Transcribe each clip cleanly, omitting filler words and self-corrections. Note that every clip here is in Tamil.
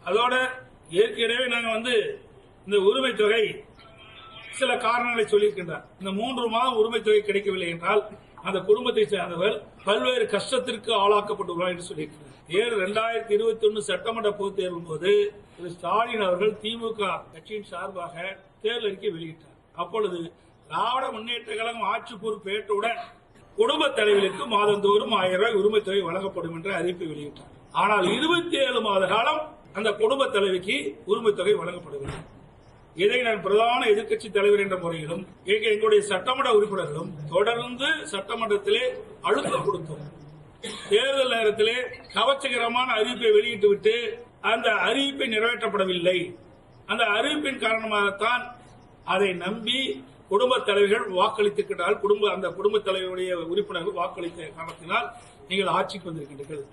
அதோட ஏற்கனவே நாங்க இந்த உரிமை தொகை சில காரணங்களை சொல்லியிருக்கின்றார். இந்த 3 மாதம் உரிமை தொகை கிடைக்கவில்லை என்றால் அந்த குடும்பத்தை சேர்ந்தவர் பல்வேறு கஷ்டத்திற்கு ஆளாக்கப்பட்டுள்ளார் என்று சொல்லியிருக்கிறார். 2021 சட்டமன்ற பொதுத் தேர்வின் போது திரு ஸ்டாலின் அவர்கள் திமுக கட்சியின் சார்பாக தேர்தல் அறிக்கை வெளியிட்டார். அப்பொழுது திராவிட முன்னேற்ற கழகம் ஆட்சி பொறுப்பேற்றவுடன் குடும்ப தலைவர்களுக்கு மாதந்தோறும் 1000 ரூபாய் உரிமை தொகை வழங்கப்படும் என்ற அறிவிப்பை வெளியிட்டார். ஆனால் 27 மாத காலம் அந்த குடும்ப தலைவிக்கு உரிமை தொகை வழங்கப்படவில்லை. இதை நான் பிரதான எதிர்க்கட்சி தலைவர் என்ற முறையிலும் எங்களுடைய சட்டமன்ற உறுப்பினர்களும் தொடர்ந்து சட்டமன்றத்திலே அழுத்தம் கொடுத்தோம். தேர்தல் நேரத்திலே கவர்ச்சிகரமான அறிவிப்பை வெளியிட்டுவிட்டு அந்த அறிவிப்பை நிறைவேற்றப்படவில்லை. அந்த அறிவிப்பின் காரணமாகத்தான் அதை நம்பி குடும்ப தலைவர்கள் வாக்களித்திருக்கிறார்கள். அந்த குடும்ப தலைவருடைய உறுப்பினர்கள் வாக்களித்த காரணத்தினால் நீங்கள் ஆட்சிக்கு வந்திருக்கின்றீர்கள்.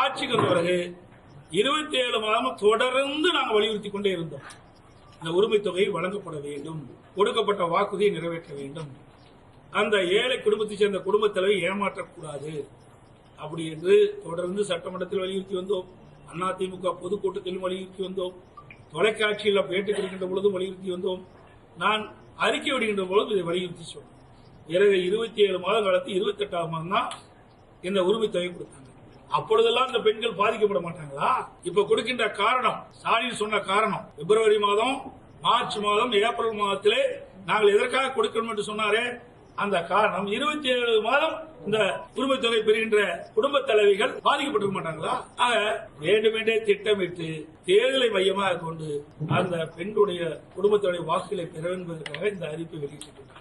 ஆட்சிக்கு வந்த பிறகு 27 மாதம் தொடர்ந்து நாங்கள் வலியுறுத்திக் கொண்டே இருந்தோம். இந்த உரிமை தொகை வழங்கப்பட வேண்டும், கொடுக்கப்பட்ட வாக்குறுதியை நிறைவேற்ற வேண்டும், அந்த ஏழை குடும்பத்தைச் சேர்ந்த குடும்ப தலைவை ஏமாற்றக்கூடாது அப்படி என்று தொடர்ந்து சட்டமன்றத்தில் வலியுறுத்தி வந்தோம். அதிமுக பொதுக்கூட்டத்திலும் வலியுறுத்தி வந்தோம். தொலைக்காட்சியில் பேட்டி கொடுக்கின்ற பொழுதும் வலியுறுத்தி வந்தோம். நான் அறிக்கை விடுகின்ற பொழுது இதை வலியுறுத்தி சொன்னோம். 27 மாத காலத்தில் 28ஆம் மாதம் தான் இந்த உரிமை தொகை கொடுத்தாங்க. அப்பொழுதெல்லாம் இந்த பெண்கள் பாதிக்கப்பட மாட்டாங்களா? இப்ப கொடுக்கின்ற காரணம், ஸ்டாலின் சொன்ன காரணம், பிப்ரவரி மாதம், மார்ச் மாதம், ஏப்ரல் மாதத்திலே நாங்கள் எதற்காக கொடுக்கணும் என்று சொன்னாரே, அந்த காரணம் 27 மாதம் இந்த உரிமை தொகை பெறுகின்ற குடும்ப தலைவிகள் பாதிக்கப்பட்டிருக்க மாட்டாங்களா? ஆக வேண்டுமென்றே திட்டமிட்டு தேர்தலை மையமாக கொண்டு அந்த பெண்ணுடைய குடும்பத்துடைய வாக்குகளை பெற என்பதற்காக இந்த அறிவிப்பை வெளியிட்டிருக்கிறார்.